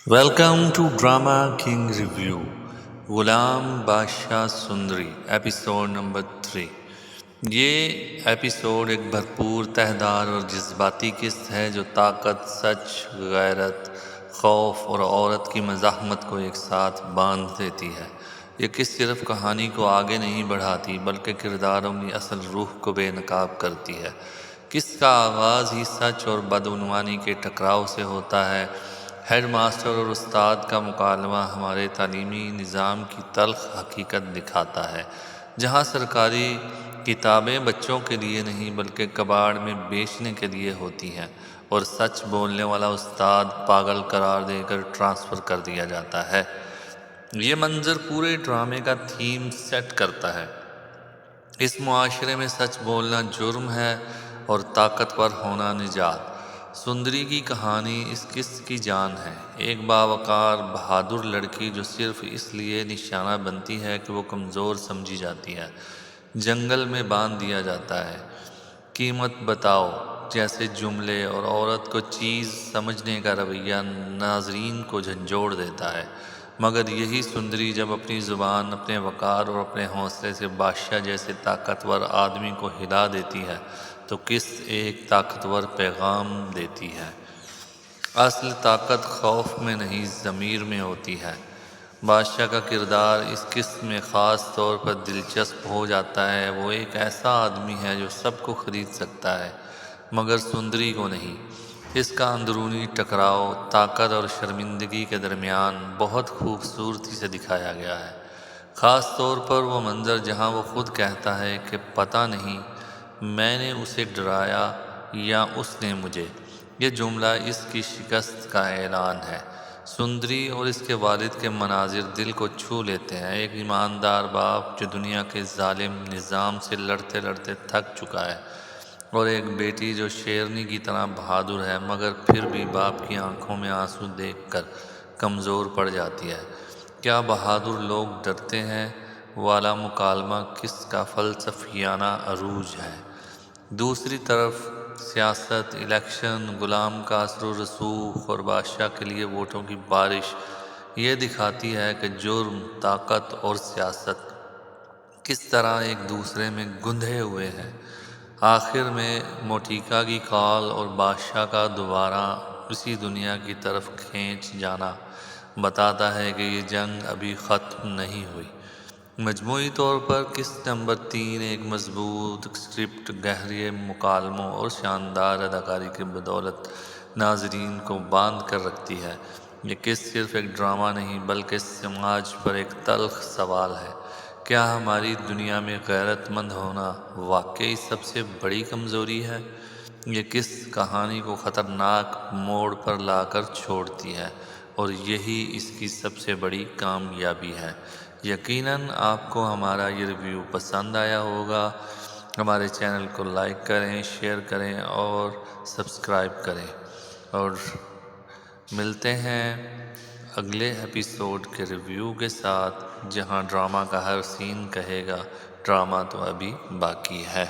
Welcome to drama king review Ghulam Badshah Sundari episode number 3۔ یہ episode ایک بھرپور تہدار اور جذباتی قسط ہے جو طاقت، سچ، غیرت، خوف اور عورت کی مزاحمت کو ایک ساتھ باندھ دیتی ہے۔ یہ قسط صرف کہانی کو آگے نہیں بڑھاتی بلکہ کرداروں کی اصل روح کو بے نقاب کرتی ہے۔ قسط کا آغاز ہی سچ اور بدعنوانی کے ٹکراؤ سے ہوتا ہے۔ ہیڈ ماسٹر اور استاد کا مکالمہ ہمارے تعلیمی نظام کی تلخ حقیقت دکھاتا ہے، جہاں سرکاری کتابیں بچوں کے لیے نہیں بلکہ کباڑ میں بیچنے کے لیے ہوتی ہیں، اور سچ بولنے والا استاد پاگل قرار دے کر ٹرانسفر کر دیا جاتا ہے۔ یہ منظر پورے ڈرامے کا تھیم سیٹ کرتا ہے۔ اس معاشرے میں سچ بولنا جرم ہے اور طاقتور ہونا نجات۔ سندری کی کہانی اس قسط کی جان ہے، ایک باوقار بہادر لڑکی جو صرف اس لیے نشانہ بنتی ہے کہ وہ کمزور سمجھی جاتی ہے، جنگل میں باندھ دیا جاتا ہے۔ قیمت بتاؤ جیسے جملے اور عورت کو چیز سمجھنے کا رویہ ناظرین کو جھنجھوڑ دیتا ہے، مگر یہی سندری جب اپنی زبان، اپنے وقار اور اپنے حوصلے سے بادشاہ جیسے طاقتور آدمی کو ہلا دیتی ہے تو قسط ایک طاقتور پیغام دیتی ہے۔ اصل طاقت خوف میں نہیں، ضمیر میں ہوتی ہے۔ بادشاہ کا کردار اس قسط میں خاص طور پر دلچسپ ہو جاتا ہے۔ وہ ایک ایسا آدمی ہے جو سب کو خرید سکتا ہے مگر سندری کو نہیں۔ اس کا اندرونی ٹکراؤ طاقت اور شرمندگی کے درمیان بہت خوبصورتی سے دکھایا گیا ہے، خاص طور پر وہ منظر جہاں وہ خود کہتا ہے کہ پتہ نہیں میں نے اسے ڈرایا یا اس نے مجھے۔ یہ جملہ اس کی شکست کا اعلان ہے۔ سندری اور اس کے والد کے مناظر دل کو چھو لیتے ہیں، ایک ایماندار باپ جو دنیا کے ظالم نظام سے لڑتے لڑتے تھک چکا ہے، اور ایک بیٹی جو شیرنی کی طرح بہادر ہے مگر پھر بھی باپ کی آنکھوں میں آنسو دیکھ کر کمزور پڑ جاتی ہے۔ کیا بہادر لوگ ڈرتے ہیں والا مکالمہ قسط کا فلسفیانہ عروج ہے۔ دوسری طرف سیاست، الیکشن، غلام کا اثر و رسوخ اور بادشاہ کے لیے ووٹوں کی بارش یہ دکھاتی ہے کہ جرم، طاقت اور سیاست کس طرح ایک دوسرے میں گندھے ہوئے ہیں۔ آخر میں موٹیکا کی کال اور بادشاہ کا دوبارہ اسی دنیا کی طرف کھینچ جانا بتاتا ہے کہ یہ جنگ ابھی ختم نہیں ہوئی۔ مجموعی طور پر قسط نمبر 3 ایک مضبوط اسکرپٹ، گہرے مکالموں اور شاندار اداکاری کی بدولت ناظرین کو باندھ کر رکھتی ہے۔ یہ قسط صرف ایک ڈرامہ نہیں بلکہ سماج پر ایک تلخ سوال ہے۔ کیا ہماری دنیا میں غیرت مند ہونا واقعی سب سے بڑی کمزوری ہے؟ یہ قسط کہانی کو خطرناک موڑ پر لا کر چھوڑتی ہے، اور یہی اس کی سب سے بڑی کامیابی ہے۔ یقیناً آپ کو ہمارا یہ ریویو پسند آیا ہوگا۔ ہمارے چینل کو لائک کریں، شیئر کریں اور سبسکرائب کریں، اور ملتے ہیں اگلے ایپیسوڈ کے ریویو کے ساتھ، جہاں ڈرامہ کا ہر سین کہے گا ڈرامہ تو ابھی باقی ہے۔